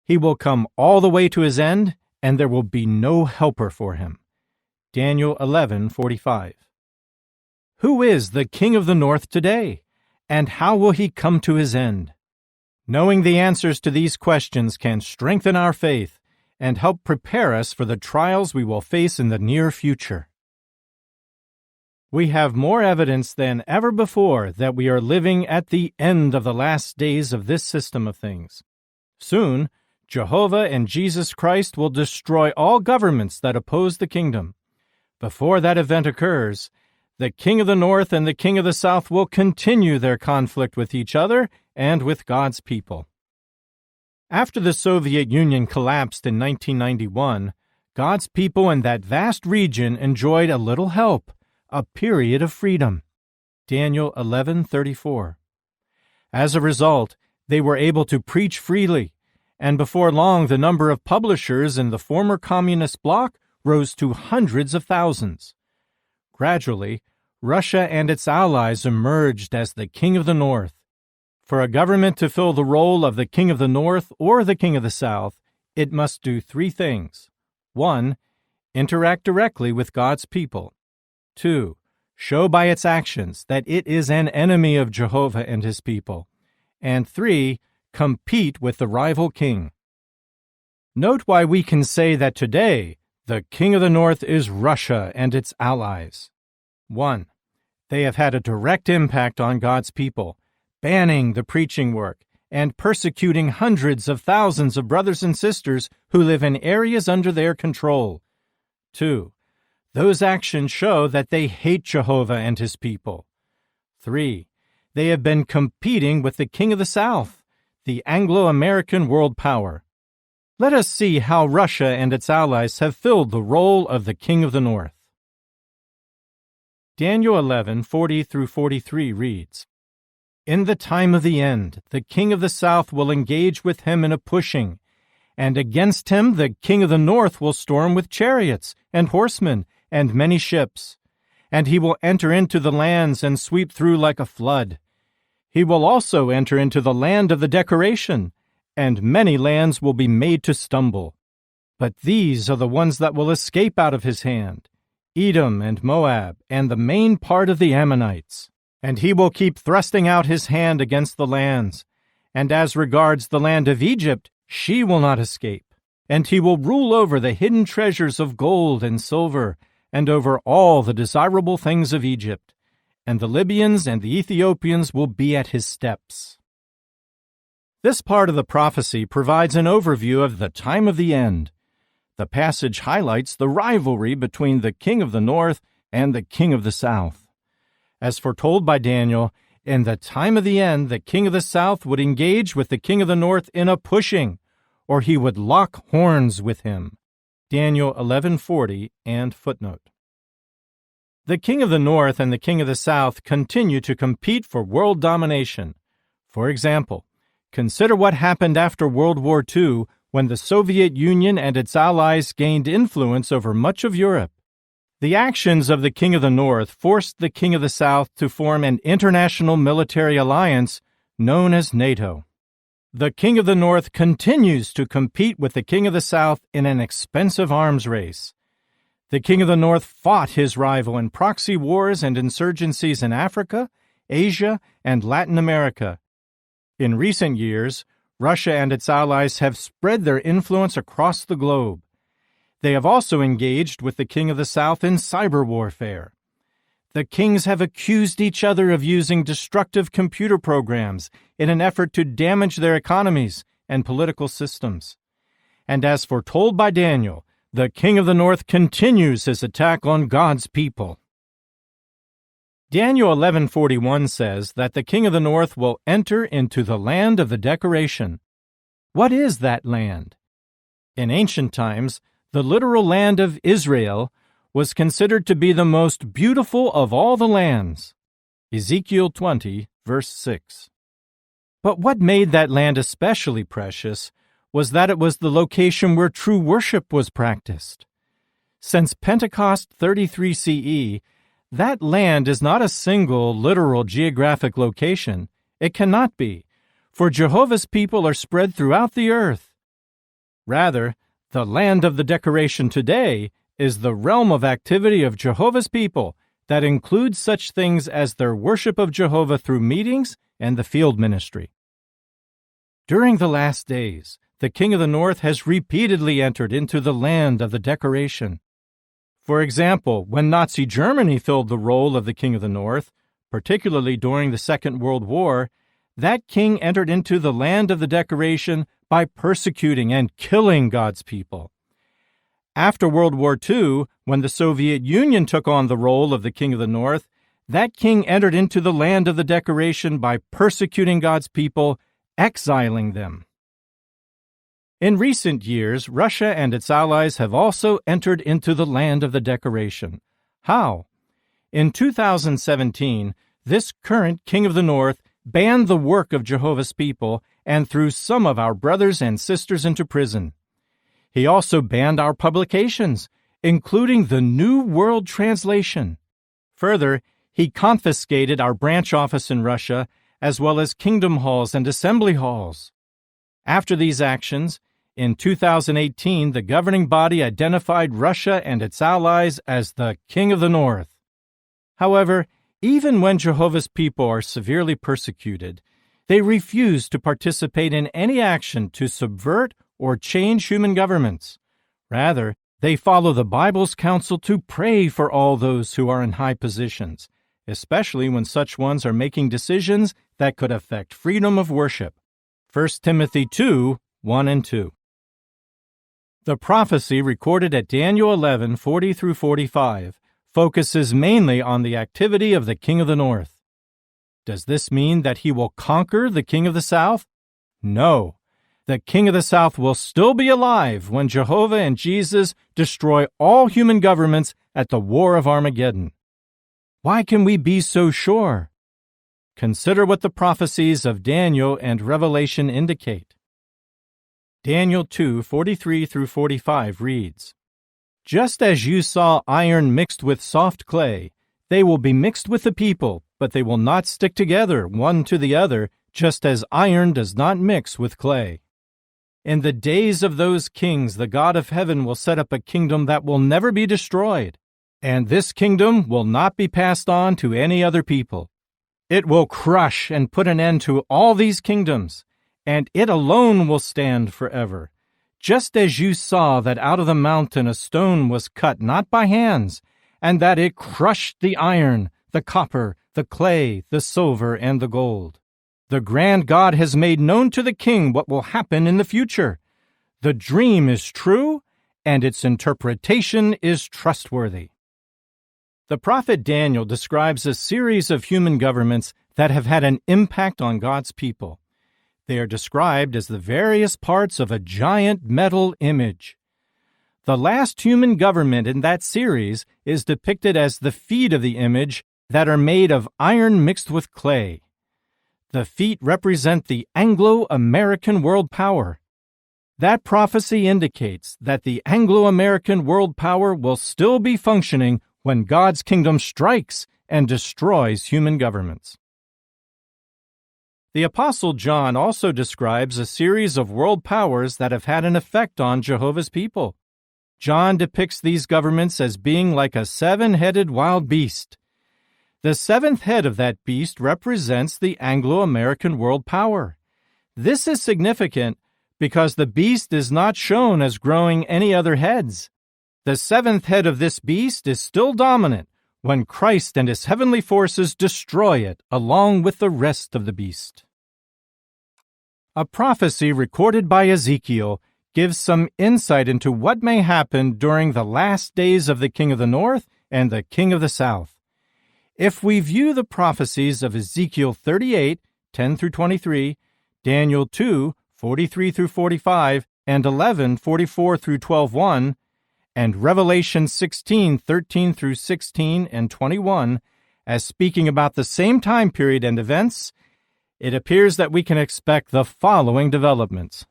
He will come all the way to his end, and there will be no helper for him. Daniel 11:45. Who is the king of the north today, and how will he come to his end? Knowing the answers to these questions can strengthen our faith and help prepare us for the trials we will face in the near future. We have more evidence than ever before that we are living at the end of the last days of this system of things. Soon, Jehovah and Jesus Christ will destroy all governments that oppose the kingdom. Before that event occurs, the king of the north and the king of the south will continue their conflict with each other and with God's people. After the Soviet Union collapsed in 1991, God's people in that vast region enjoyed a little help, a period of freedom. Daniel 11:34. As a result, they were able to preach freely, and before long the number of publishers in the former communist bloc rose to hundreds of thousands. Gradually, Russia and its allies emerged as the king of the north. For a government to fill the role of the king of the north or the king of the south, it must do three things. 1. Interact directly with God's people. 2. Show by its actions that it is an enemy of Jehovah and his people. And 3. Compete with the rival king. Note why we can say that today the king of the north is Russia and its allies. 1. They have had a direct impact on God's people, banning the preaching work and persecuting hundreds of thousands of brothers and sisters who live in areas under their control. 2. Those actions show that they hate Jehovah and his people. 3. They have been competing with the king of the south, the Anglo-American world power. Let us see how Russia and its allies have filled the role of the king of the north. Daniel 11:40-43 reads, In the time of the end, the king of the south will engage with him in a pushing, and against him the king of the north will storm with chariots and horsemen and many ships, and he will enter into the lands and sweep through like a flood. He will also enter into the land of the decoration, and many lands will be made to stumble. But these are the ones that will escape out of his hand, Edom and Moab, and the main part of the Ammonites. And he will keep thrusting out his hand against the lands. And as regards the land of Egypt, she will not escape. And he will rule over the hidden treasures of gold and silver, and over all the desirable things of Egypt. And the Libyans and the Ethiopians will be at his steps. This part of the prophecy provides an overview of the time of the end. The passage highlights the rivalry between the king of the north and the king of the south. As foretold by Daniel, in the time of the end, the king of the south would engage with the king of the north in a pushing, or he would lock horns with him. Daniel 11:40 and footnote. The king of the north and the king of the south continue to compete for world domination. For example, consider what happened after World War II when the Soviet Union and its allies gained influence over much of Europe. The actions of the king of the north forced the king of the south to form an international military alliance known as NATO. The king of the north continues to compete with the king of the south in an expensive arms race. The king of the north fought his rival in proxy wars and insurgencies in Africa, Asia, and Latin America. In recent years, Russia and its allies have spread their influence across the globe. They have also engaged with the king of the south in cyber warfare. The kings have accused each other of using destructive computer programs in an effort to damage their economies and political systems. And as foretold by Daniel, the king of the north continues his attack on God's people. Daniel 11:41 says that the king of the north will enter into the land of the decoration. What is that land? In ancient times, the literal land of Israel was considered to be the most beautiful of all the lands. Ezekiel 20, verse 6. But what made that land especially precious was that it was the location where true worship was practiced. Since Pentecost 33 CE, that land is not a single literal geographic location. It cannot be, for Jehovah's people are spread throughout the earth. Rather, the land of the decoration today is the realm of activity of Jehovah's people that includes such things as their worship of Jehovah through meetings and the field ministry. During the last days, the King of the North has repeatedly entered into the land of the decoration. For example, when Nazi Germany filled the role of the King of the North, particularly during the Second World War, that king entered into the land of the decoration by persecuting and killing God's people. After World War II, when the Soviet Union took on the role of the King of the North, that king entered into the land of the decoration by persecuting God's people, exiling them. In recent years, Russia and its allies have also entered into the land of the decoration. How? In 2017, this current King of the North banned the work of Jehovah's people and threw some of our brothers and sisters into prison. He also banned our publications, including the New World Translation. Further, he confiscated our branch office in Russia, as well as kingdom halls and assembly halls. After these actions, in 2018, the governing body identified Russia and its allies as the King of the North. However, even when Jehovah's people are severely persecuted, they refuse to participate in any action to subvert or change human governments. Rather, they follow the Bible's counsel to pray for all those who are in high positions, especially when such ones are making decisions that could affect freedom of worship. 1 Timothy 2, 1 and 2. The prophecy recorded at Daniel 11, 40 through 45 focuses mainly on the activity of the King of the North. Does this mean that he will conquer the King of the South? No. The King of the South will still be alive when Jehovah and Jesus destroy all human governments at the War of Armageddon. Why can we be so sure? Consider what the prophecies of Daniel and Revelation indicate. Daniel 2, 43 through 45 reads, "Just as you saw iron mixed with soft clay, they will be mixed with the people, but they will not stick together one to the other, just as iron does not mix with clay. In the days of those kings, the God of heaven will set up a kingdom that will never be destroyed, and this kingdom will not be passed on to any other people. It will crush and put an end to all these kingdoms, and it alone will stand forever. Just as you saw that out of the mountain a stone was cut not by hands, and that it crushed the iron, the copper, the clay, the silver, and the gold. The grand God has made known to the king what will happen in the future. The dream is true, and its interpretation is trustworthy." The prophet Daniel describes a series of human governments that have had an impact on God's people. They are described as the various parts of a giant metal image. The last human government in that series is depicted as the feet of the image that are made of iron mixed with clay. The feet represent the Anglo-American world power. That prophecy indicates that the Anglo-American world power will still be functioning when God's kingdom strikes and destroys human governments. The Apostle John also describes a series of world powers that have had an effect on Jehovah's people. John depicts these governments as being like a seven-headed wild beast. The seventh head of that beast represents the Anglo-American world power. This is significant because the beast is not shown as growing any other heads. The seventh head of this beast is still dominant when Christ and his heavenly forces destroy it along with the rest of the beast. A prophecy recorded by Ezekiel gives some insight into what may happen during the last days of the King of the North and the King of the South. If we view the prophecies of Ezekiel 38, 10 through 23, Daniel 2, 43 through 45, and 11, 44 through 12:1, and Revelation 16, 13 through 16 and 21, as speaking about the same time period and events, it appears that we can expect the following developments.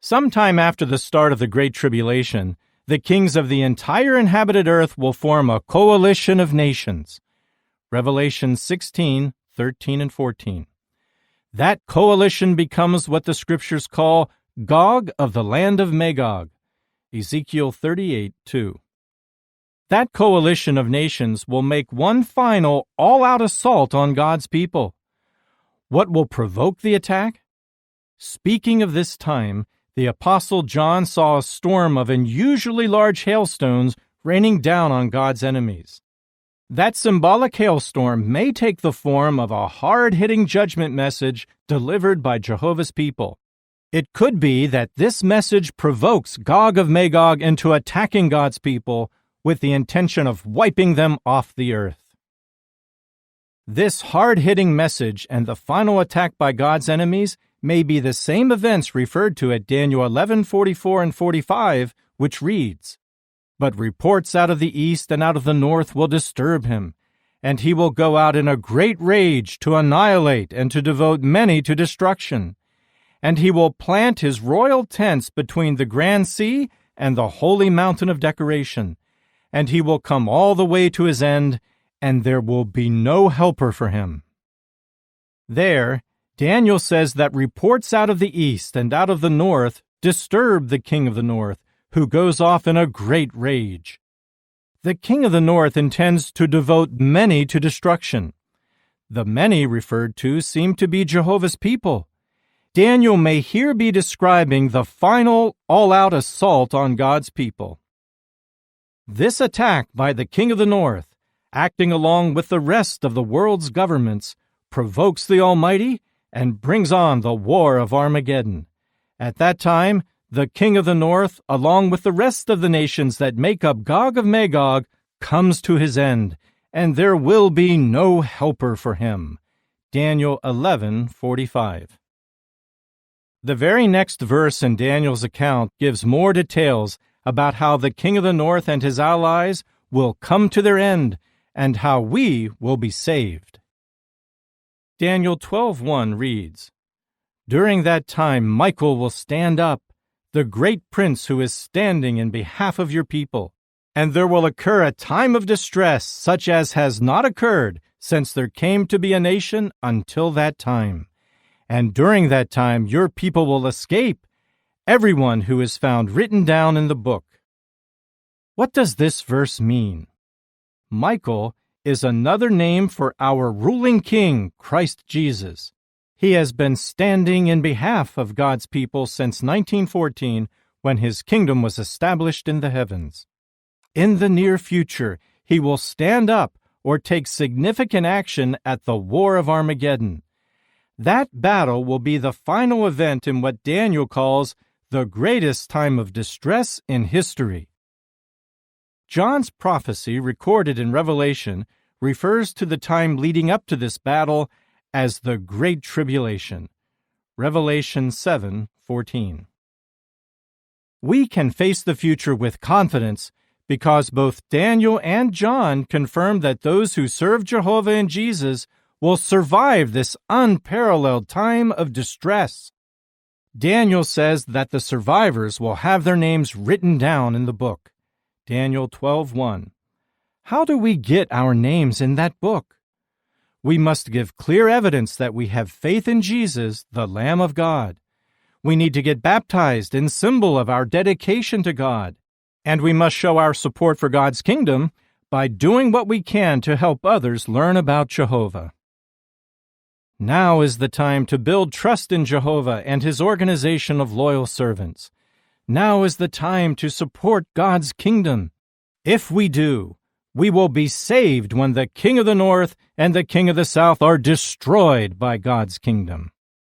Sometime after the start of the Great Tribulation, the kings of the entire inhabited earth will form a coalition of nations. Revelation 16, 13 and 14. That coalition becomes what the Scriptures call Gog of the land of Magog. Ezekiel 38:2. That coalition of nations will make one final, all-out assault on God's people. What will provoke the attack? Speaking of this time, the Apostle John saw a storm of unusually large hailstones raining down on God's enemies. That symbolic hailstorm may take the form of a hard-hitting judgment message delivered by Jehovah's people. It could be that this message provokes Gog of Magog into attacking God's people with the intention of wiping them off the earth. This hard-hitting message and the final attack by God's enemies may be the same events referred to at Daniel 11:44 and 45, which reads, "But reports out of the east and out of the north will disturb him, and he will go out in a great rage to annihilate and to devote many to destruction. And he will plant his royal tents between the grand sea and the holy mountain of decoration, and he will come all the way to his end, and there will be no helper for him." There, Daniel says that reports out of the east and out of the north disturb the king of the north, who goes off in a great rage. The king of the north intends to devote many to destruction. The many referred to seem to be Jehovah's people. Daniel may here be describing the final, all-out assault on God's people. This attack by the king of the north, acting along with the rest of the world's governments, provokes the Almighty and brings on the war of Armageddon. At that time, the king of the north, along with the rest of the nations that make up Gog of Magog, comes to his end, and there will be no helper for him. Daniel 11:45. The very next verse in Daniel's account gives more details about how the king of the north and his allies will come to their end and how we will be saved. Daniel 12:1 reads, "During that time Michael will stand up, the great prince who is standing in behalf of your people, and there will occur a time of distress such as has not occurred since there came to be a nation until that time. And during that time your people will escape, everyone who is found written down in the book." What does this verse mean? Michael is another name for our ruling king, Christ Jesus. He has been standing in behalf of God's people since 1914, when his kingdom was established in the heavens. In the near future, he will stand up or take significant action at the War of Armageddon. That battle will be the final event in what Daniel calls the greatest time of distress in history. John's prophecy recorded in Revelation refers to the time leading up to this battle as the Great Tribulation. Revelation 7:14. We can face the future with confidence because both Daniel and John confirm that those who serve Jehovah and Jesus will survive this unparalleled time of distress. Daniel says that the survivors will have their names written down in the book. Daniel 12:1. How do we get our names in that book? We must give clear evidence that we have faith in Jesus, the Lamb of God. We need to get baptized in symbol of our dedication to God. And we must show our support for God's kingdom by doing what we can to help others learn about Jehovah. Now is the time to build trust in Jehovah and his organization of loyal servants. Now is the time to support God's kingdom. If we do, we will be saved when the king of the north and the king of the south are destroyed by God's kingdom.